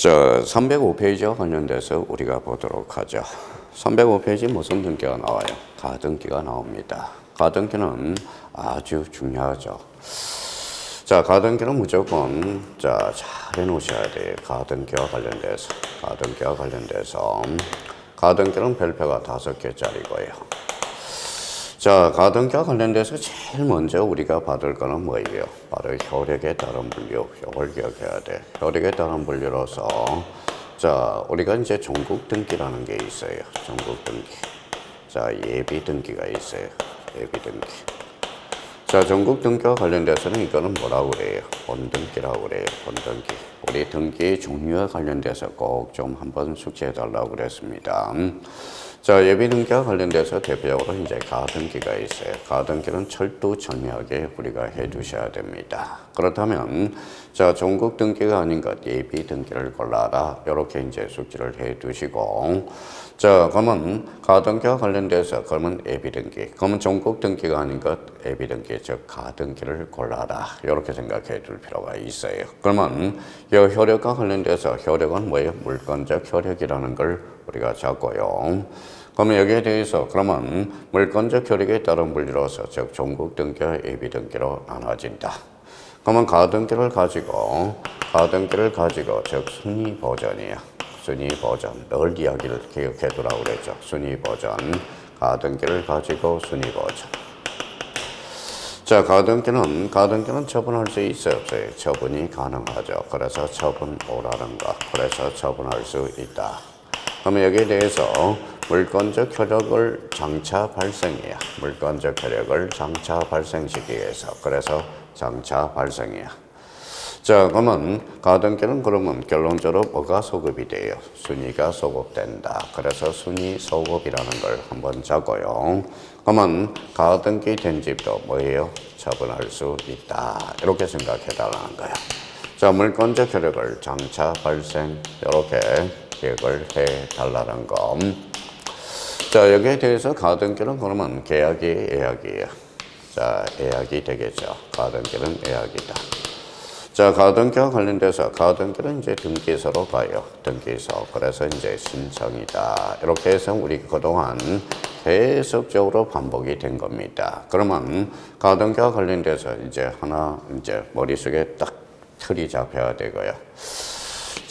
305페이지와 관련돼서 우리가 보도록 하죠. 305페이지 무슨 등기가 나와요? 가등기가 나옵니다. 가등기는 아주 중요하죠. 가등기는 무조건 잘 해놓으셔야 돼요. 가등기와 관련돼서 가등기는 별표가 5개짜리고요. 가등기와 관련돼서 제일 먼저 우리가 받을 거는 뭐예요? 바로 효력에 따른 분류. 이걸 기억해야 돼. 효력에 따른 분류로서 우리가 이제 종국 등기라는 게 있어요. 종국 등기. 예비 등기가 있어요. 예비 등기. 종국 등기와 관련돼서는 이거는 뭐라고 그래요? 본등기라고 그래요. 본등기. 우리 등기 종류와 관련돼서 꼭 좀 한번 숙지해 달라고 그랬습니다. 예비 등기와 관련돼서 대표적으로 이제 가등기가 있어요. 가등기는 철두철미하게 우리가 해 두셔야 됩니다. 그렇다면, 종국 등기가 아닌 것, 예비 등기를 골라라. 이렇게 이제 숙지를 해 두시고, 그러면 가등기와 관련돼서, 그러면 예비 등기. 그러면 종국 등기가 아닌 것, 예비 등기, 즉, 가등기를 골라라. 이렇게 생각해 둘 필요가 있어요. 그러면, 이 효력과 관련돼서, 효력은 뭐예요? 물권적 효력이라는 걸 우리가 잡고요. 그러면 여기에 대해서 그러면 물권적 효력에 따른 분류로서 즉 종국 등기와 예비 등기로 나눠진다. 그러면 가등기를 가지고 즉 순위 버전이야. 순위 버전. 늘 이야기를 기억해 두라고 그랬죠. 순위 버전. 가등기를 가지고 순위 버전. 가등기는 처분할 수 있어요, 없어요? 처분이 가능하죠. 그래서 처분 오라는 거. 그래서 처분할 수 있다. 그러면 여기에 대해서 물권적 효력을 장차 발생이야. 물권적 효력을 장차 발생시키기 위해서. 그래서 장차 발생이야. 그러면 가등기는 그러면 결론적으로 뭐가 소급이 돼요? 순위가 소급된다. 그래서 순위 소급이라는 걸 한번 잡고요. 그러면 가등기 된 집도 뭐예요? 처분할 수 있다. 이렇게 생각해 달라는 거야. 물권적 효력을 장차 발생 이렇게 기억을 해 달라는 거. 여기에 대해서 가등기는 그러면 계약이 예약이에요. 예약이 되겠죠. 가등기는 예약이다. 가등기와 관련돼서 가등기는 이제 등기소로 가요. 등기소. 그래서 이제 신청이다. 이렇게 해서 우리 그동안 계속적으로 반복이 된 겁니다. 그러면 가등기와 관련돼서 이제 머릿속에 딱 틀이 잡혀야 되고요.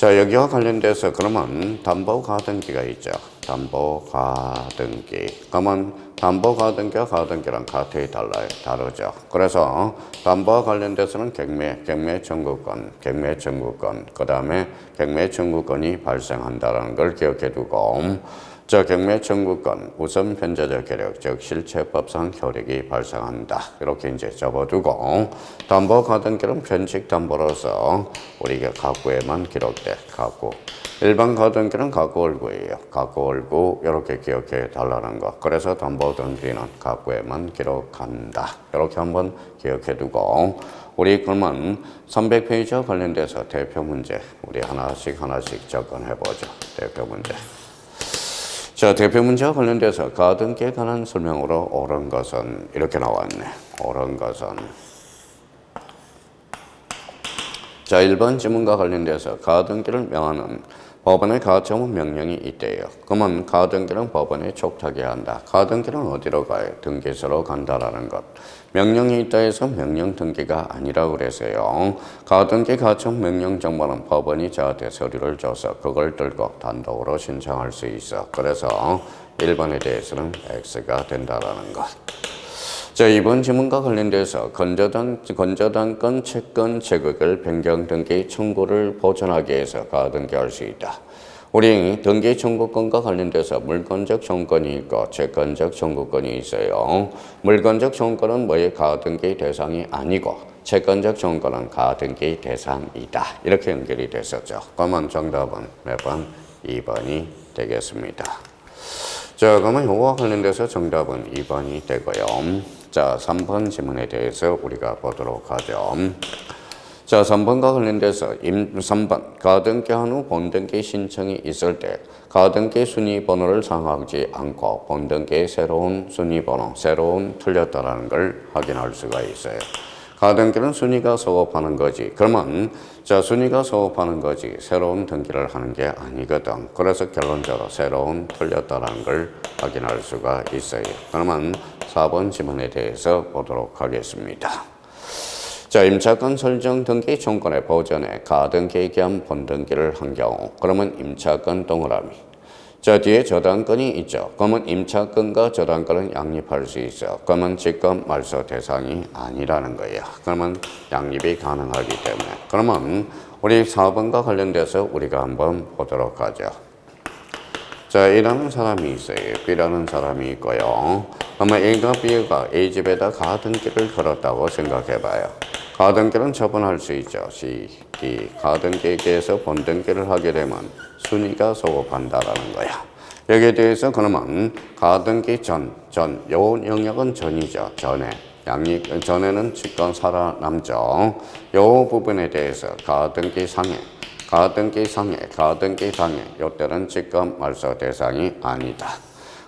여기와 관련돼서 그러면 담보가등기가 있죠. 담보가등기. 그러면 담보가등기와 가등기랑 같아요, 달라요? 다르죠. 그래서 담보와 관련돼서는 경매 청구권, 그 다음에 경매 청구권이 발생한다는 걸 기억해 두고, 경매 청구권, 우선 변제적 효력, 즉 실체법상 효력이 발생한다. 이렇게 이제 접어두고, 담보 가등기는 변칙 담보로서 우리가 가구에만 기록돼. 가구. 일반 가등기는 가구월구예요. 가구월구 이렇게 기억해 달라는 거. 그래서 담보 등기는 가구에만 기록한다. 이렇게 한번 기억해 두고, 우리 그러면 300페이지와 관련돼서 대표 문제 우리 하나씩 접근해 보죠. 대표 문제. 대표 문제와 관련돼서 가등기에 관한 설명으로 옳은 것은 이렇게 나왔네. 옳은 것은 1번 지문과 관련돼서 가등기를 명하는 법원의 가처분 명령이 있대요. 그러면 가등기는 법원에 촉탁해야 한다. 가등기는 어디로 가요? 등기소로 간다라는 것. 명령이 있다 해서 명령 등기가 아니라고 그래서요. 가등기 가처분 명령 정보는 법원이 저한테 서류를 줘서 그걸 들고 단독으로 신청할 수 있어. 그래서 1번에 대해서는 X가 된다라는 것. 이번 지문과 관련돼서 건저당권 채권 제국을 변경 등기 청구를 보존하기 위해서 가등기할 수 있다. 우리 등기 청구권과 관련돼서 물권적 청구권이 있고 채권적 청구권이 있어요. 물권적 청구권은 뭐의 가등기 대상이 아니고 채권적 청구권은 가등기 대상이다. 이렇게 연결이 됐었죠. 그러면 정답은 몇 번? 2번이 되겠습니다. 그러면 이거와 관련돼서 정답은 2번이 되고요. 3번 지문에 대해서 우리가 보도록 하죠. 3번과 관련돼서 3번 가등기한 후 본등기 신청이 있을 때 가등기 순위 번호를 사용하지 않고 본등기의 새로운 순위 번호, 새로운 틀렸다라는 걸 확인할 수가 있어요. 가등기는 순위가 소급하는 거지. 그러면 자 순위가 소급하는 거지 새로운 등기를 하는 게 아니거든. 그래서 결론적으로 새로운 틀렸다라는 걸 확인할 수가 있어요. 그러면 4번 지문에 대해서 보도록 하겠습니다. 자, 임차권 설정 등기 총권의 보전에 가등기 겸 본등기를 한 경우 그러면 임차권 동그라미. 자, 뒤에 저당권이 있죠. 그러면 임차권과 저당권은 양립할 수 있어. 그러면 직권 말소 대상이 아니라는 거예요. 그러면 양립이 가능하기 때문에. 그러면 우리 4번과 관련돼서 우리가 한번 보도록 하죠. 자, A라는 사람이 있어요. B라는 사람이 있고요. 그러면 A가 B가 A집에다 가등기를 걸었다고 생각해봐요. 가등기는 처분할 수 있죠. C, D. 가등기에서 본등기를 하게 되면 순위가 소급한다라는 거야. 여기에 대해서 그러면 가등기 요 영역은 전이죠. 전에. 전에는 직권 살아남죠. 요 부분에 대해서 가등기 상해, 요때는 직권 말소 대상이 아니다.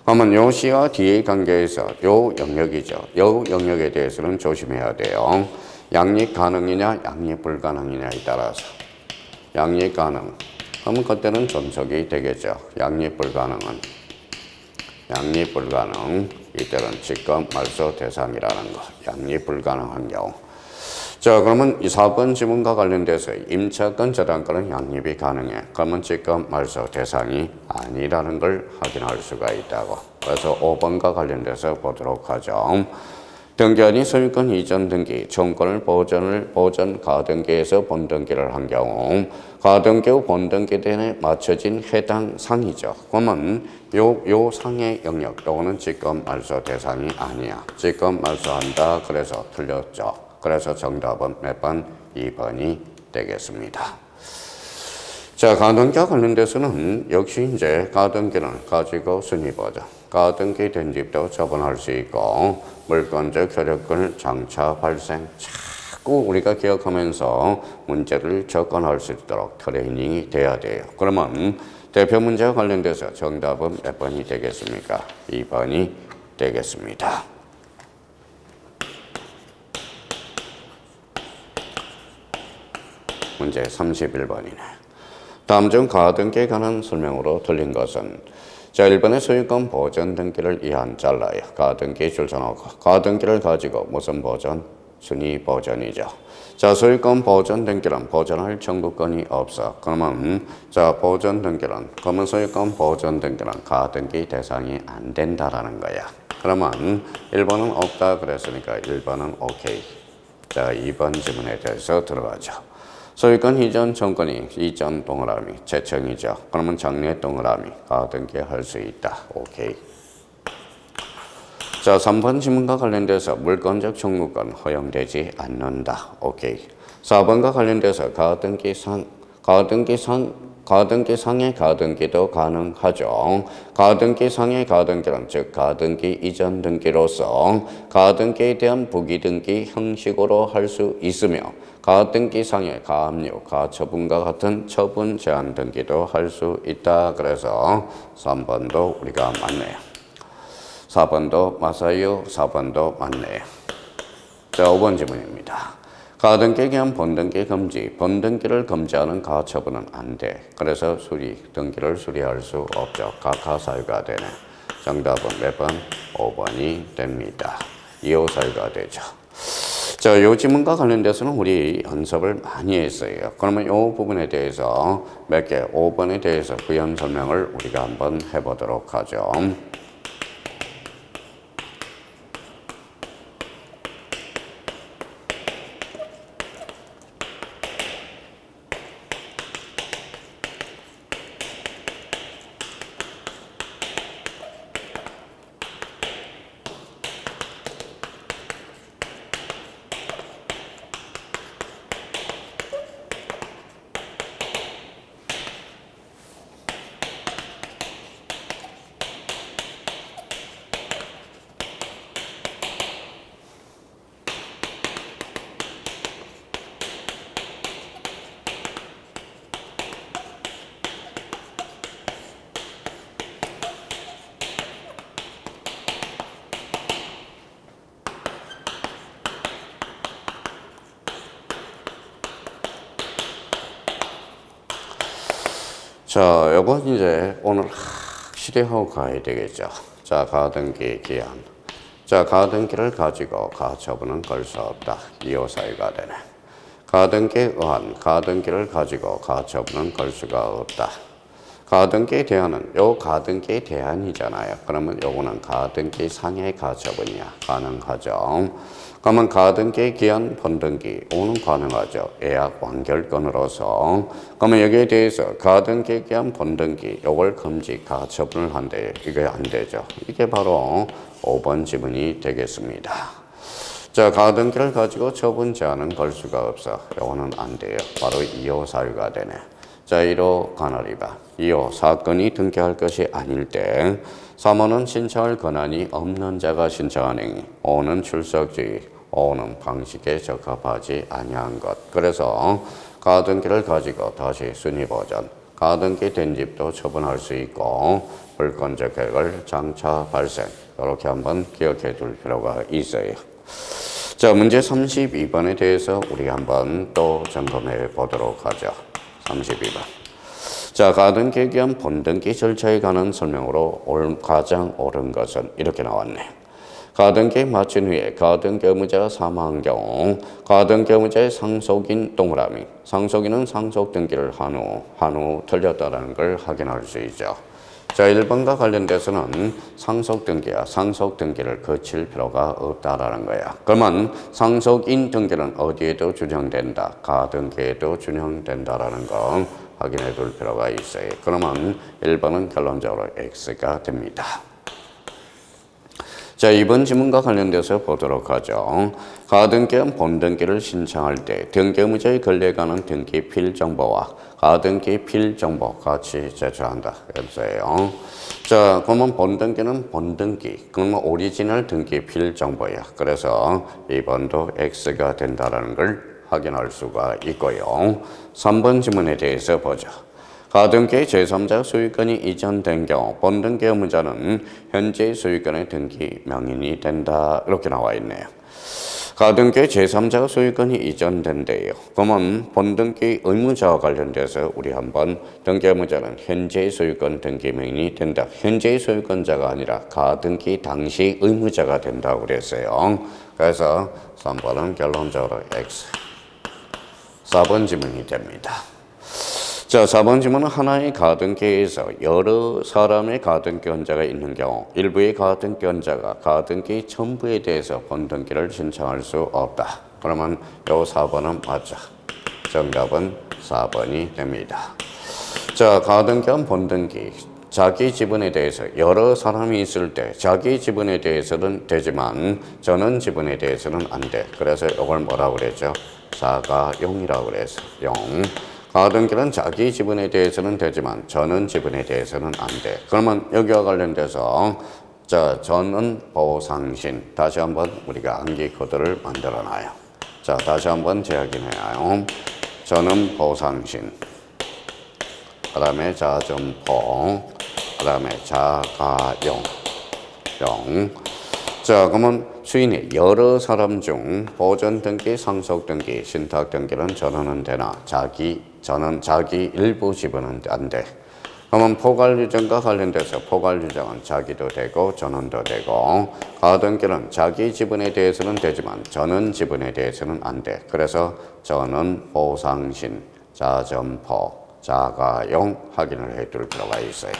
그러면 요 C와 D의 관계에서 요 영역이죠. 요 영역에 대해서는 조심해야 돼요. 양립 가능이냐, 양립 불가능이냐에 따라서. 양립 가능. 그러면 그때는 존속이 되겠죠. 양립 불가능. 이때는 직권 말소 대상이라는 거. 양립 불가능한 경우. 자, 그러면 이 4번 지문과 관련돼서 임차권, 저당권은 양립이 가능해. 그러면 직권 말소 대상이 아니라는 걸 확인할 수가 있다고. 그래서 5번과 관련돼서 보도록 하죠. 등기한이 소유권 이전 등기, 총권을 보전 가등기에서 본등기를 한 경우 가등기 후 본등기 등에 맞춰진 해당 상이죠. 그러면 요 상의 영역 또는 직권 말소 대상이 아니야. 직권 말소한다. 그래서 틀렸죠. 그래서 정답은 몇 번? 2번이 되겠습니다. 자, 가등기와 관련돼서는 역시 이제 가등기는 가지고 순위보전, 가등기 된 집도 처분할 수 있고 물권적 효력권을 장차 발생 자꾸 우리가 기억하면서 문제를 접근할 수 있도록 트레이닝이 돼야 돼요. 그러면 대표 문제와 관련돼서 정답은 몇 번이 되겠습니까? 2번이 되겠습니다. 문제 31번이네. 다음 중 가등기에 관한 설명으로 틀린 것은 자, 1번의 소유권 보전 등기를 이한 잘라요. 가등기 줄쳐놓고 가등기를 가지고 무슨 보전? 순위 보전이죠. 자, 소유권 보전 등기는 보전할 청구권이 없어. 그러면 자, 보전 등기는 그러면 소유권 보전 등기는 가등기 대상이 안 된다라는 거야. 그러면 1번은 없다 그랬으니까 1번은 오케이. 자, 2번 질문에 대해서 들어가죠. 소유권 이전 청구권이 이전 동그라미 재청이죠. 그러면 장래 동그라미 가등기 할 수 있다. 오케이. 자, 3번 지문과 관련돼서 물권적 청구권 허용되지 않는다. 오케이. 4번과 관련돼서 가등기상의 가등기도 가능하죠. 가등기상의 가등기는 즉 가등기 이전 등기로서 가등기에 대한 부기등기 형식으로 할 수 있으며 가등기상의 가압류, 가처분과 같은 처분 제한 등기도 할 수 있다. 그래서 3번도 우리가 맞네요. 4번도 맞아요. 4번도 맞네요. 자, 5번 질문입니다. 가등기 겸 본등기 금지, 본등기를 금지하는 가처분은 안 돼. 그래서 등기를 수리할 수 없죠. 각하 사유가 되네. 정답은 몇 번? 5번이 됩니다. 2호 사유가 되죠. 자, 이 지문과 관련돼서는 우리 연습을 많이 했어요. 그러면 이 부분에 대해서 몇 개, 5번에 대해서 부연 설명을 우리가 한번 해보도록 하죠. 자, 요거 이제 오늘 확실히 하고 가야 되겠죠. 자, 가등기 기한. 자, 가등기를 가지고 가처분은 걸 수 없다. 2호사유가 되네. 가등기에 의한 가등기를 가지고 가처분은 걸 수가 없다. 가등기에 대한은 요 가등기에 대한이잖아요. 그러면 요거는 가등기 상의 가처분이야. 가능하죠. 그러면 가등기 기한 번등기 오는 가능하죠. 예약 완결권으로서. 그러면 여기에 대해서 가등기 기한 번등기 요걸 금지 가처분을 한대요. 이게 안 되죠. 이게 바로 5번 지문이 되겠습니다. 자, 가등기를 가지고 처분 제한은 걸 수가 없어. 요거는 안 돼요. 바로 2호 사유가 되네. 자, 1호 관할위반. 2호 사건이 등기할 것이 아닐 때 3호는 신청할 권한이 없는 자가 신청한 행위. 5는 출석주의. 5는 방식에 적합하지 아니한 것. 그래서 가등기를 가지고 다시 순위보전. 가등기 된 집도 처분할 수 있고 불건적 계획을 장차 발생. 이렇게 한번 기억해 둘 필요가 있어요. 자, 문제 32번에 대해서 우리 한번 또 점검해 보도록 하죠. 32번. 자, 가등기에 기한 본등기 절차에 관한 설명으로 가장 옳은 것은 이렇게 나왔네. 가등기에 마친 후에 가등기 의무자가 사망한 경우 가등기 의무자의 상속인 동그라미. 상속인은 상속 등기를 한 후 틀렸다는 걸 확인할 수 있죠. 자, 1번과 관련돼서는 상속 등기야. 상속 등기를 거칠 필요가 없다라는 거야. 그러면 상속인 등기는 어디에도 준용된다. 가등기에도 준용된다라는 거 확인해 둘 필요가 있어요. 그러면 1번은 결론적으로 X가 됩니다. 자, 이번 지문과 관련돼서 보도록 하죠. 가등기는 본등기를 신청할 때 등기 의무자의 권리에 관한 등기 필정보와 가등기 필정보 같이 제출한다. 그래서요. 자, 그러면 본등기는 본등기. 그러면 오리지널 등기 필정보야. 그래서 2번도 X가 된다는 걸 확인할 수가 있고요. 3번 지문에 대해서 보죠. 가등기의 제3자 소유권이 이전된 경우 본등기 의무자는 현재 소유권의 등기 명인이 된다. 이렇게 나와 있네요. 가등기의 제3자가 소유권이 이전된대요. 그러면 본등기 의무자와 관련돼서 우리 한번 등기 의무자는 현재 소유권 등기 명인이 된다. 현재 소유권자가 아니라 가등기 당시 의무자가 된다고 그랬어요. 그래서 3번은 결론적으로 X. 4번 지문이 됩니다. 자, 4번 지문은 하나의 가등기에서 여러 사람의 가등기원자가 있는 경우 일부의 가등기원자가 가등기 전부에 대해서 본등기를 신청할 수 없다. 그러면 요 4번은 맞죠. 정답은 4번이 됩니다. 자, 가등기원 본등기. 자기 지분에 대해서 여러 사람이 있을 때 자기 지분에 대해서는 되지만 전원 지분에 대해서는 안 돼. 그래서 이걸 뭐라고 그랬죠? 사가용이라고 그랬어. 용. 가등기는 자기 지분에 대해서는 되지만 전원 지분에 대해서는 안 돼. 그러면 여기와 관련돼서 자, 전원 보상신 다시 한번 우리가 암기 코드를 만들어 놔요. 자, 다시 한번 재확인해요. 전원 보상신. 그다음에 자점포. 그다음에 자가용. 용. 자, 그러면 수인이 여러 사람 중 보전 등기, 상속 등기, 신탁 등기는 전원은 되나 전원 자기 일부 지분은 안 돼. 그러면 포괄 유정과 관련돼서 포괄 유정은 자기도 되고 전원도 되고 가등기는 자기 지분에 대해서는 되지만 전원 지분에 대해서는 안 돼. 그래서 전원 보상신, 자점포, 자가용 확인을 해둘 필요가 있어요.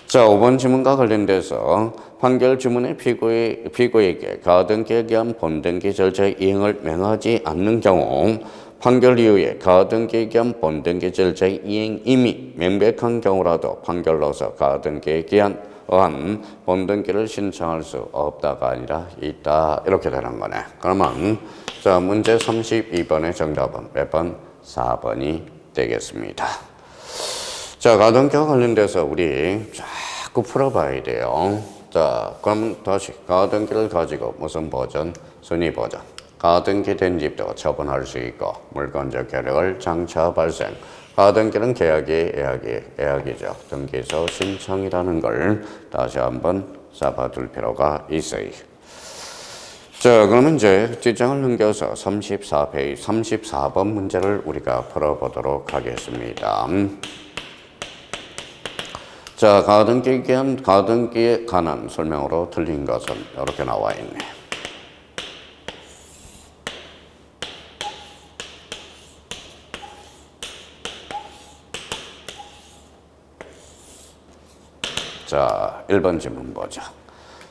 자, 5번 지문과 관련돼서 판결 주문의 피고에게 가등기에 대한 본등기 절차의 이행을 명하지 않는 경우 판결 이후에 가등기에 대한 본등기 절차의 이행임이 명백한 경우라도 판결로서 가등기에 의한 본등기를 신청할 수 없다가 아니라 있다. 이렇게 되는 거네. 그러면 자, 문제 32번의 정답은 몇 번? 4번이 되겠습니다. 자, 가등기와 관련돼서 우리 자꾸 풀어봐야 돼요. 자, 그럼 다시 가등기를 가지고 무슨 보전? 순위 보전. 가등기 된 집도 처분할 수 있고 물건적 계력을 장차 발생. 가등기는 계약이죠. 등기소 신청이라는 걸 다시 한번 잡아둘 필요가 있어요. 자, 그러면 이제 뒷장을 넘겨서 34번 문제를 우리가 풀어보도록 하겠습니다. 자, 가등기에 관한 설명으로 틀린 것은 이렇게 나와 있네. 자, 1번 질문 보자.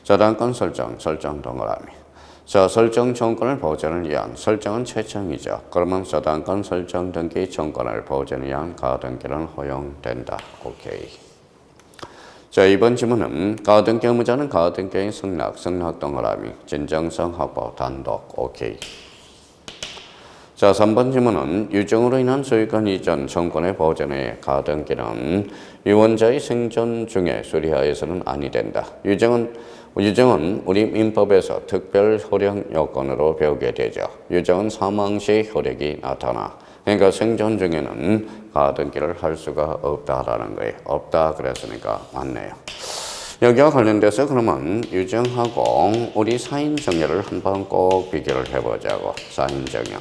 저당권 설정 동그라미. 자, 설정 정권을 보존을 위한 설정은 최청이죠. 그러면 저당권 설정 등기 정권을 보존을 위한 가등기는 허용된다. 오케이. 자, 이번 질문은 가등기 의무자는 가등기의 승낙 동그라미. 진정성 확보 단독. 오케이. 자, 3번 질문은 유증으로 인한 소유권 이전 정권의 보존의 가등기는 유언자의 생존 중에 수리하여서는 아니 된다. 유증은 우리 민법에서 특별 효력 요건으로 배우게 되죠. 유증은 사망 시 효력이 나타나. 그러니까 생존 중에는 가등기를 할 수가 없다라는 거예요. 없다 그랬으니까 맞네요. 여기와 관련돼서 그러면 유증하고 우리 사인정여를 한번 꼭 비교를 해보자고. 사인정여.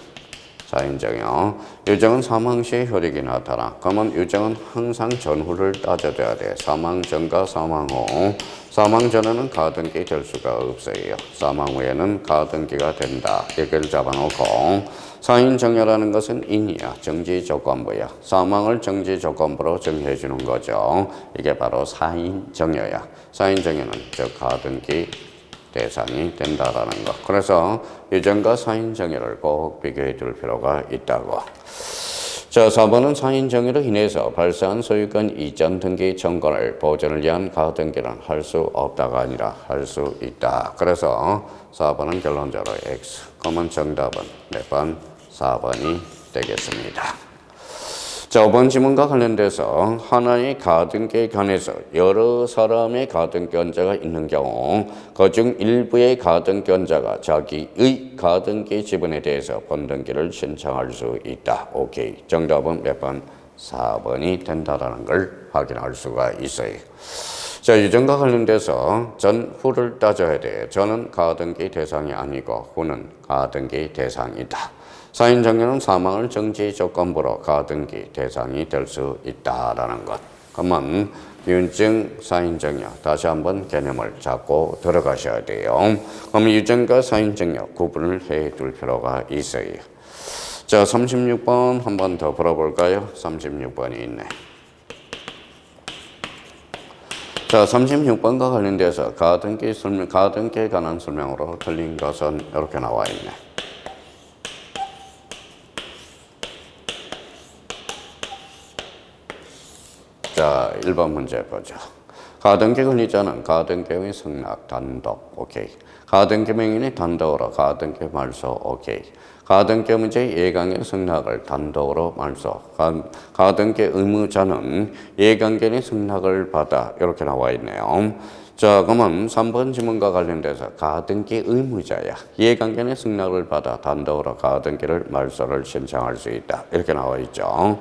유증은 사망 시 효력이 나타나. 그러면 유증은 항상 전후를 따져줘야 돼. 사망 전과 사망 후. 사망 전에는 가등기 될 수가 없어요. 사망 후에는 가등기가 된다. 이걸 잡아놓고 사인정여라는 것은 인이야. 정지조건부야. 사망을 정지조건부로 정해주는 거죠. 이게 바로 사인정여야. 사인정여는 즉 가등기 대상이 된다라는 것. 그래서 유증과 사인정여를 꼭 비교해 둘 필요가 있다고. 자, 4번은 사인정여로 인해서 발생한 소유권 이전 등기 정권을 보존을 위한 가등기는 할 수 없다가 아니라 할 수 있다. 그래서 4번은 결론적으로 X. 그러면 정답은 몇 번? 4번이 되겠습니다. 자, 5번 질문과 관련돼서 하나의 가등기에 관해서 여러 사람의 가등기권자가 있는 경우 그중 일부의 가등기권자가 자기의 가등기 지분에 대해서 번등기를 신청할 수 있다. 오케이. 정답은 몇 번? 4번이 된다라는 걸 확인할 수가 있어요. 자, 유증과 관련돼서 전, 후를 따져야 돼. 전은 가등기 대상이 아니고 후는 가등기 대상이다. 사인정여는 사망을 정지 조건부로 가등기 대상이 될 수 있다라는 것. 그러면 유증, 사인정여 다시 한번 개념을 잡고 들어가셔야 돼요. 그럼 유증과 사인정여 구분을 해 둘 필요가 있어요. 자, 36번 한 번 더 풀어볼까요? 36번이 있네. 자, 36번과 관련돼서 가등기에 관한 설명으로 틀린 것은 이렇게 나와 있네. 자, 1번 문제 보죠. 가등기 권리자는 가등기의 승낙 단독. 오케이. 가등기 명인이 단독으로 가등기 말소. 오케이. 가등기 문제의 예강의 승낙을 단독으로 말소. 가등기 의무자는 예강견의 승낙을 받아. 이렇게 나와 있네요. 자, 그러면 3번 질문과 관련돼서 가등기 의무자야. 예강견의 승낙을 받아 단독으로 가등기를 말소를 신청할 수 있다. 이렇게 나와 있죠.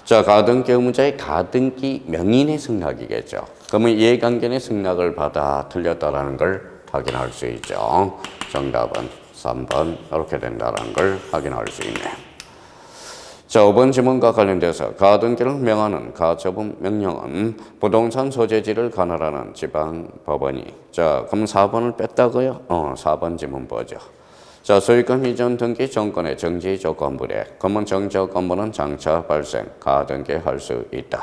자, 가등기 의무자의 가등기 명인의 승낙이겠죠. 그러면 이해관계의 승낙을 받아 틀렸다라는 걸 확인할 수 있죠. 정답은 3번 이렇게 된다는 걸 확인할 수 있네요. 자, 5번 질문과 관련돼서 가등기를 명하는 가처분 명령은 부동산 소재지를 관할하는 지방법원이. 자, 그럼 4번을 뺐다고요? 4번 질문 보죠. 자, 소유권 이전 등기 정권의 정지 조건부래. 그러면 정지 조건부는 장차 발생, 가등기 할 수 있다.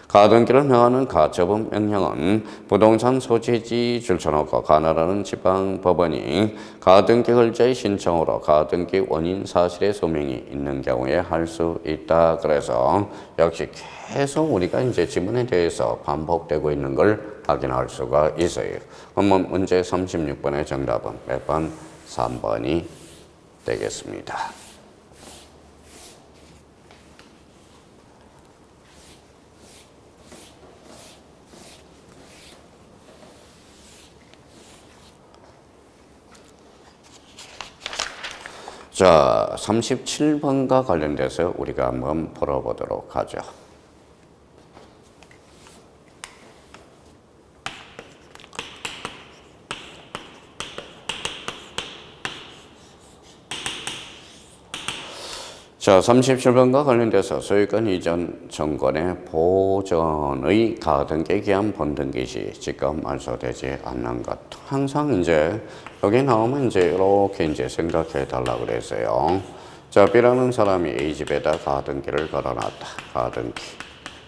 가등기를 명하는 가처분 명령은 부동산 소재지 줄쳐놓고 관할하는 지방법원이 가등기 헐자의 신청으로 가등기 원인 사실의 소명이 있는 경우에 할 수 있다. 그래서 역시 계속 우리가 이제 지문에 대해서 반복되고 있는 걸 확인할 수가 있어요. 그러면 문제 36번의 정답은 몇 번? 3번이 되겠습니다. 자, 37번과 관련돼서 우리가 한번 풀어보도록 하죠. 자, 37번과 관련돼서 소유권 이전 정권의 보전의 가등기 기한 번등기 시 직권 말소되지 않는 것. 항상 이제 여기 나오면 이제 이렇게 이제 생각해 달라고 그랬어요. 자, B라는 사람이 A 집에다 가등기를 걸어놨다. 가등기.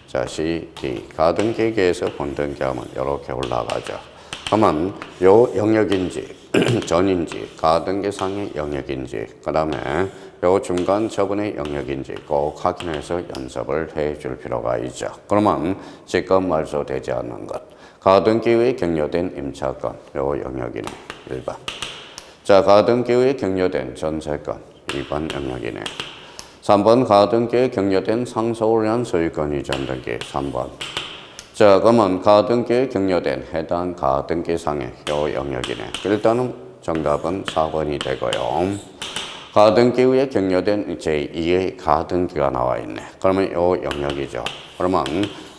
자, C, D. 가등기에 의해서 번등기 하면 이렇게 올라가죠. 그러면 요 영역인지 전인지 가등기상의 영역인지 그 다음에 요 중간 처분의 영역인지 꼭 확인해서 연습을 해줄 필요가 있죠. 그러면 직권 말소되지 않는 것. 가등기의 격려된 임차권 요 영역이네. 1번. 자, 가등기의 격려된 전세권 2번 영역이네. 3번 가등기에 격려된 상속을 위한 소유권 이전 등기 3번. 자, 그러면 가등기에 격려된 해당 가등기상의 요 영역이네. 일단은 정답은 4번이 되고요. 가등기 위에 격려된 제2의 가등기가 나와 있네. 그러면 요 영역이죠. 그러면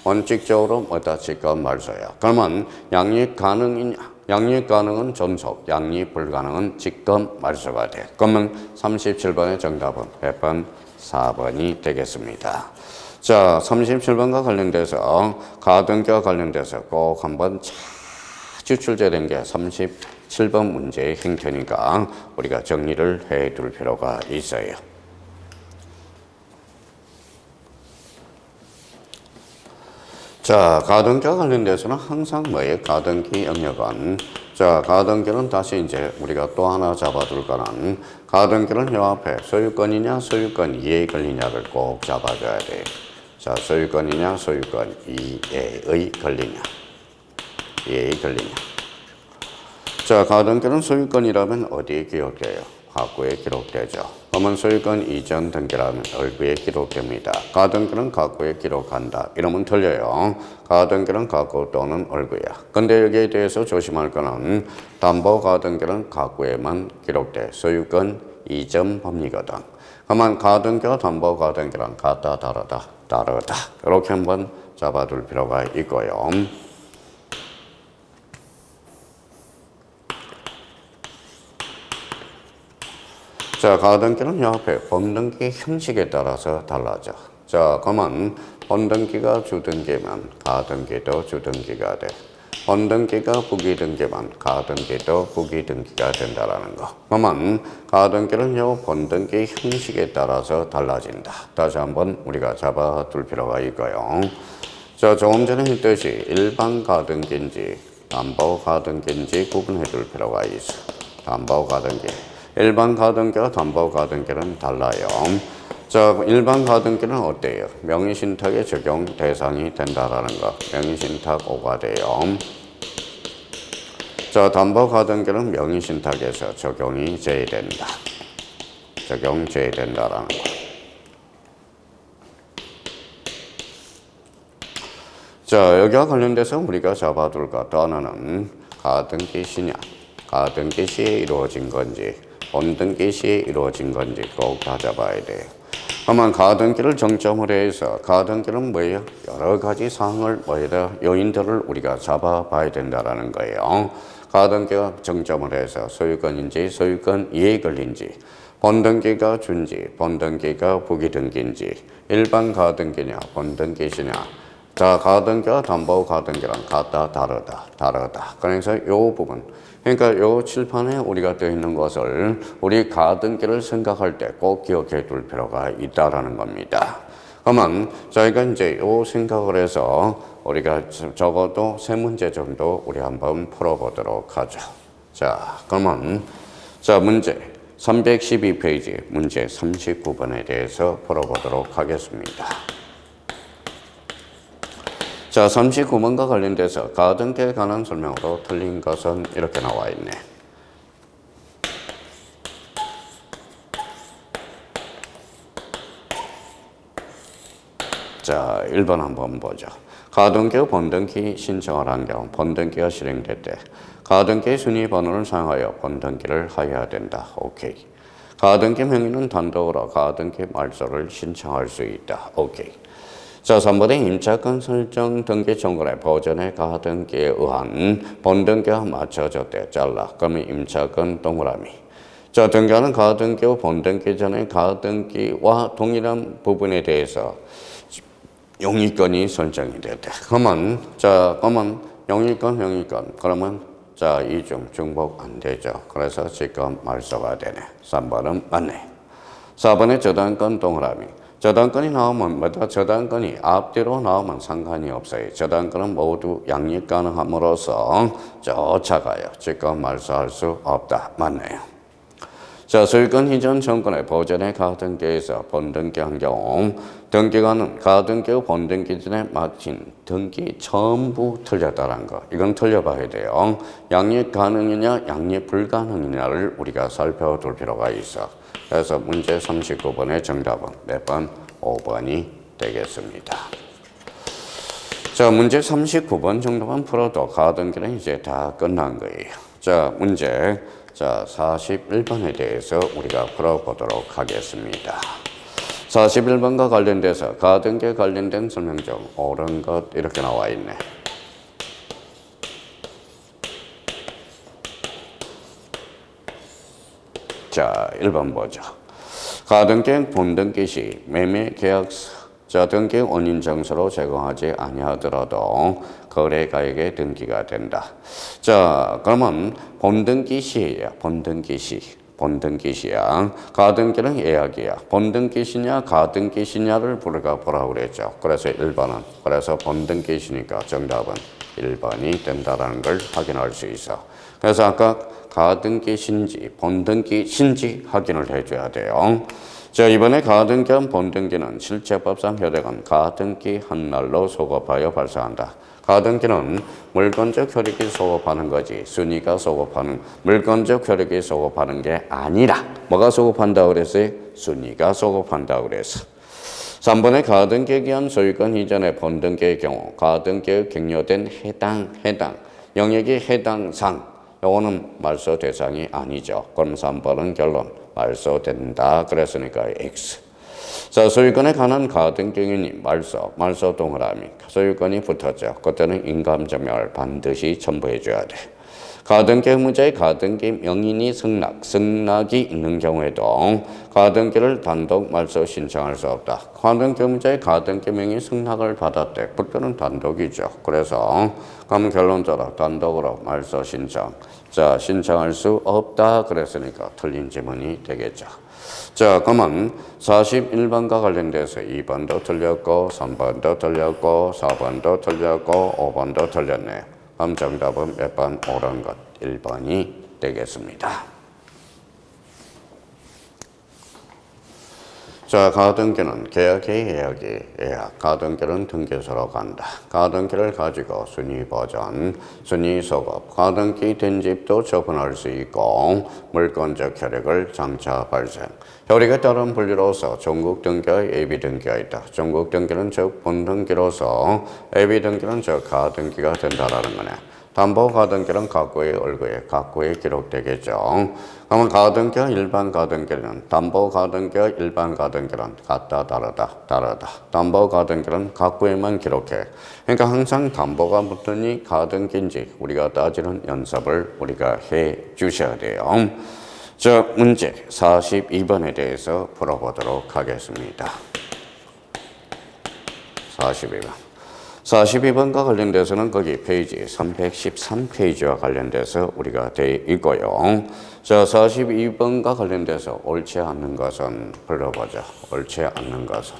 원칙적으로 뭐다 직권 말소야. 그러면 양립 가능이냐? 양립 가능은 존속, 양립 불가능은 직권 말소가 돼. 그러면 37번의 정답은 몇 번? 4번이 되겠습니다. 자, 37번과 관련돼서 가등기와 관련돼서 꼭 한번 자주 출제된 게 37번 문제의 행태니까 우리가 정리를 해둘 필요가 있어요. 자, 가등기와 관련돼서는 항상 뭐예요? 가등기 영역은 자, 가등기는 다시 이제 우리가 또 하나 잡아둘 거는 가등기는 요 앞에 소유권이냐 소유권 이해의 권리냐를 꼭 잡아줘야 돼요. 자, 소유권이냐 소유권 이해의 권리냐 이해의 권리냐. 자, 가등기는 소유권이라면 어디에 기록돼요? 가구에 기록되죠. 그러면 소유권 이전 등기라면 얼구에 기록됩니다. 가등기는 가구에 기록한다. 이러면 틀려요. 가등기는 가구 또는 얼구야. 근데 여기에 대해서 조심할 거는 담보 가등기는 가구에만 기록돼. 소유권 이전 법리거든. 그러면 가등기와 담보 가등기랑 같다 다르다. 다르다. 이렇게 한번 잡아둘 필요가 있고요. 자, 가등기는 옆에 번등기 형식에 따라서 달라져. 자, 그러면 번등기가 주등기면 가등기도 주등기가 돼. 번등기가 부기등기면 가등기도 부기등기가 된다라는 거. 그러면 가등기는 요 번등기 형식에 따라서 달라진다. 다시 한번 우리가 잡아둘 필요가 있고요. 자, 조금 전에 했듯이 일반 가등기인지 담보 가등기인지 구분해둘 필요가 있어. 담보 가등기. 일반 가등기와 담보 가등기는 달라요. 자, 일반 가등기는 어때요? 명의신탁에 적용 대상이 된다라는 거. 명의신탁 5가 돼요. 자, 담보 가등기는 명의신탁에서 적용이 제외된다. 적용 제외된다라는 거. 자, 여기와 관련돼서 우리가 잡아둘 것 또 하나는 가등기 시냐, 가등기 시에 이루어진 건지 번등기 시에 이루어진 건지 꼭 다 잡아야 돼요. 그러면 가등기를 정점으로 해서 가등기는 뭐예요? 여러 가지 사항을 뭐에다 요인들을 우리가 잡아봐야 된다라는 거예요. 가등기가 정점으로 해서 소유권인지 소유권 이해 권리인지 번등기가 준지 번등기가 부기등기인지 일반 가등기냐 번등기시냐. 자, 가등기와 담보 가등기랑 같다 다르다. 그래서 요 부분 그러니까 요 칠판에 우리가 되어 있는 것을 우리 가등기를 생각할 때 꼭 기억해 둘 필요가 있다라는 겁니다. 그러면 저희가 이제 요 생각을 해서 우리가 적어도 세 문제 정도 우리 한번 풀어보도록 하죠. 자, 그러면 자, 문제 312페이지 문제 39번에 대해서 풀어보도록 하겠습니다. 자, 39번과 관련돼서 가등기에 관한 설명으로 틀린 것은 이렇게 나와 있네. 자, 1번 한번 보죠. 가등기 번등기 신청을 한 경우 번등기가 실행될 때 가등기 순위 번호를 사용하여 번등기를 하여야 된다. 오케이. 가등기 명의는 단독으로 가등기 말소를 신청할 수 있다. 오케이. 자, 3번의 임차권 설정 등기 청구의 보전의 가등기에 의한 번등기가 맞춰졌대. 잘라. 그러면 임차권 동그라미. 자, 등기하는 가등기와 본등기 전에 가등기와 동일한 부분에 대해서 용의권이 설정이 됐대. 그러면 용의권. 그러면 자, 이중 중복 안 되죠. 그래서 지금 말소가 되네. 3번은 맞네. 4번에 저당권 동그라미. 저당권이 나오면 뭐다? 저당권이 앞뒤로 나오면 상관이 없어요. 저당권은 모두 양립 가능함으로써 쫓아가요. 지금 말소할 수 없다. 맞네요. 자, 소유권 이전 전권의 보전의 가등기에서 본등기한 경우 등기관은 가등기와 본등기 전에 마친 등기 전부 틀렸다는 거. 이건 틀려봐야 돼요. 양립 가능이냐 양립 불가능이냐를 우리가 살펴둘 필요가 있어. 그래서 문제 39번의 정답은 몇 번? 5번이 되겠습니다. 자, 문제 39번 정도만 풀어도 가등기는 이제 다 끝난 거예요. 자, 문제 41번에 대해서 우리가 풀어보도록 하겠습니다. 41번과 관련돼서 가등기에 관련된 설명 중 옳은 것 이렇게 나와 있네. 자, 1번 보죠. 가등기 본등기 시 매매 계약서 등기 원인 정서로 제공하지 아니하더라도 거래가액의 등기가 된다. 자, 그러면 본등기 시예요. 본등기 시야. 가등기는 예약이야. 본등기 시냐 가등기 시냐를 우리가 보라고 그랬죠. 그래서 1번은 그래서 본등기 시니까 정답은 1번이 된다라는 걸 확인할 수 있어. 그래서 아까 가등기 신지 본등기 신지 확인을 해줘야 돼요. 자, 이번에 가등기와 본등기는 실체법상 효력은 가등기 한 날로 소급하여 발생한다. 가등기는 물건적 효력이 소급하는 거지 순위가 소급하는 물건적 효력이 소급하는 게 아니라 뭐가 소급한다고 그랬어요? 순위가 소급한다고 그랬어. 3번의 가등기에 기한 소유권 이전의 본등기의 경우 가등기에 격려된 해당 영역이 해당상 요거는 말소 대상이 아니죠. 그럼 3번은 결론 말소된다. 그랬으니까 X. 자, 소유권에 관한 가등기인이 말소 동그라미. 소유권이 붙었죠. 그때는 인감점유를 반드시 첨부해줘야 돼. 가등기 의무자의 가등기 명인이 승낙이 있는 경우에도 가등기를 단독 말소 신청할 수 없다. 가등기 의무자의 가등기 명의 승낙을 받았대. 그때는 단독이죠. 그래서 그럼 결론적으로 단독으로 말소 신청. 자, 신청할 수 없다. 그랬으니까 틀린 지문이 되겠죠. 자, 그러면 41번과 관련돼서 2번도 틀렸고 3번도 틀렸고 4번도 틀렸고 5번도 틀렸네요. 그럼 정답은 몇 번? 옳은 것 1번이 되겠습니다. 자, 가등기는 예약. 가등기는 등기소로 간다. 가등기를 가지고 순위 보전, 순위 소급, 가등기 된 집도 처분할 수 있고 물권적 효력을 장차 발생. 효력에 따른 분류로서 전국 등기와 예비 등기가 있다. 전국 등기는 즉 본등기로서 예비 등기는 즉 가등기가 된다라는 거네. 담보 가등기는 각구에 기록되겠죠. 그러면 가등기와 일반 가등기는 담보 가등기와 일반 가등기는 같다 다르다. 담보 가등기는 각구에만 기록해. 그러니까 항상 담보가 붙으니 가등기인지 우리가 따지는 연습을 우리가 해 주셔야 돼요. 자, 문제 42번에 대해서 풀어보도록 하겠습니다. 42번과 관련돼서는 거기 페이지 313페이지와 관련돼서 우리가 되어 있고요. 자, 42번과 관련돼서 옳지 않는 것은 불러보자. 옳지 않는 것은.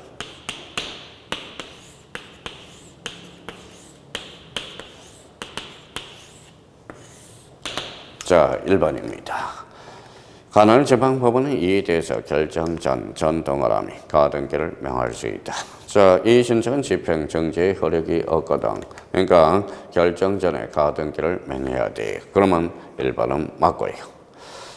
자, 1번입니다. 관할지방법원은 이에 대해서 결정 전 동그라미 가등기를 명할 수 있다. 자, 이 신청은 집행 정지의 효력이 없거든. 그러니까 결정 전에 가등기를 명해야 돼. 그러면 1번은 맞고요.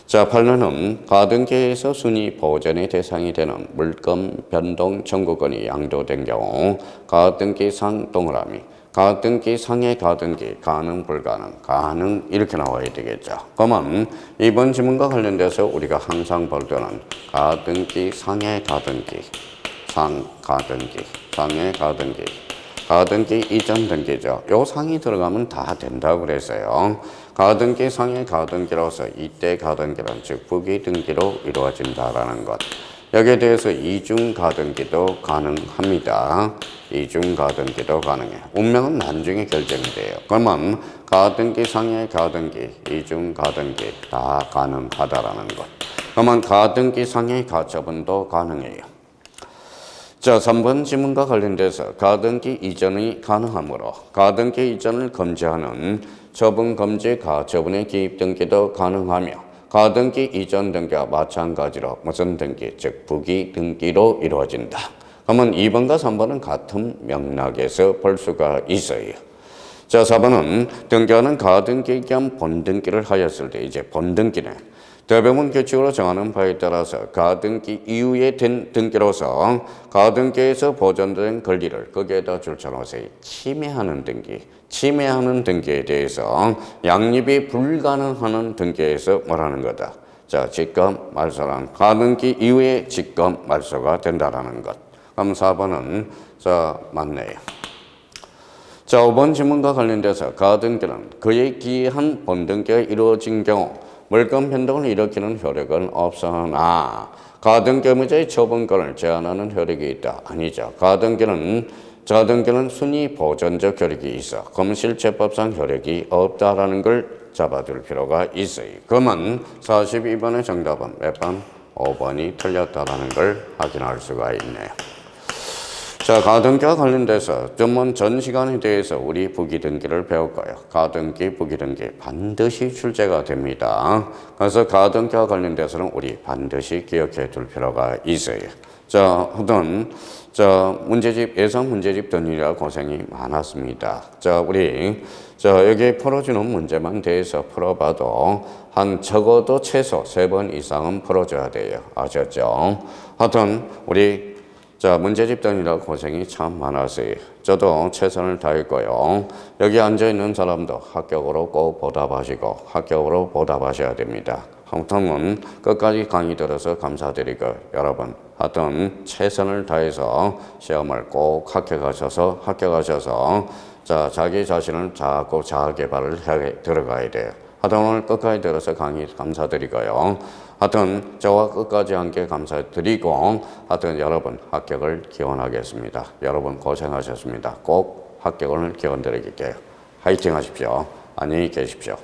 자, 8번은 가등기에서 순위 보전의 대상이 되는 물건 변동 청구권이 양도된 경우 가등기상 동그라미 가등기 상의 가등기 가능 불가능 가능 이렇게 나와야 되겠죠. 그러면 이번 지문과 관련돼서 우리가 항상 볼 때는 가등기 상의 가등기 상 가등기 상의 가등기 가등기 이전 등기죠. 요 상이 들어가면 다 된다고 그랬어요. 가등기 상의 가등기로서 이때 가등기는 즉 부기 등기로 이루어진다라는 것. 여기에 대해서 이중 가등기도 가능합니다. 이중 가등기도 가능해요. 운명은 나중에 결정이 돼요. 그러면 가등기 상의 가등기, 이중 가등기 다 가능하다라는 것. 그러면 가등기 상의 가처분도 가능해요. 자, 3번 지문과 관련돼서 가등기 이전이 가능하므로 가등기 이전을 금지하는 처분 금지 가처분의 기입 등기도 가능하며 가등기 이전 등기와 마찬가지로 무슨 등기, 즉 부기 등기로 이루어진다. 그러면 2번과 3번은 같은 맥락에서 볼 수가 있어요. 자, 4번은 등기하는 가등기 겸 본등기를 하였을 때 이제 본등기네. 대법원 규칙으로 정하는 바에 따라서 가등기 이후에 된 등기로서 가등기에서 보존된 권리를 거기에다 줄쳐놓으세요. 침해하는 등기. 침해하는 등기에 대해서 양립이 불가능하는 등기에서 뭐라는 거다. 자, 직권 말소란 가등기 이후에 직권 말소가 된다라는 것. 그럼 4번은 자, 맞네요. 자, 5번 질문과 관련돼서 가등기는 그에 기한 본등기가 이루어진 경우 물권 변동을 일으키는 효력은 없으나 가등기 의무자의 처분권을 제한하는 효력이 있다. 아니죠. 가등기는 순위 보존적 효력이 있어. 검실제법상 효력이 없다라는 걸 잡아둘 필요가 있어요. 그러면 42번의 정답은 몇 번? 5번이 틀렸다라는 걸 확인할 수가 있네요. 자, 가등기와 관련돼서 전 시간에 대해서 우리 부기등기를 배울 거예요. 가등기, 부기등기 반드시 출제가 됩니다. 그래서 가등기와 관련돼서는 우리 반드시 기억해 둘 필요가 있어요. 자, 하여튼 문제집, 예상 문제집 등이라 고생이 많았습니다. 자, 우리 여기 풀어주는 문제만 대해서 풀어봐도 한 적어도 최소 3번 이상은 풀어줘야 돼요. 아셨죠? 하여튼 우리 문제집 등이라 고생이 참 많았어요. 저도 최선을 다했고요. 여기 앉아있는 사람도 합격으로 꼭 보답하시고 합격으로 보답하셔야 됩니다. 아무튼 끝까지 강의 들어서 감사드리고 여러분 하여튼 최선을 다해서 시험을 꼭 합격하셔서 자기 자신을 자꾸 자아 개발을 해 들어가야 돼요. 하여튼 오늘 끝까지 들어서 강의 감사드리고요. 하여튼 저와 끝까지 함께 감사드리고 하여튼 여러분 합격을 기원하겠습니다. 여러분 고생하셨습니다. 꼭 합격을 기원드릴게요. 화이팅 하십시오. 안녕히 계십시오.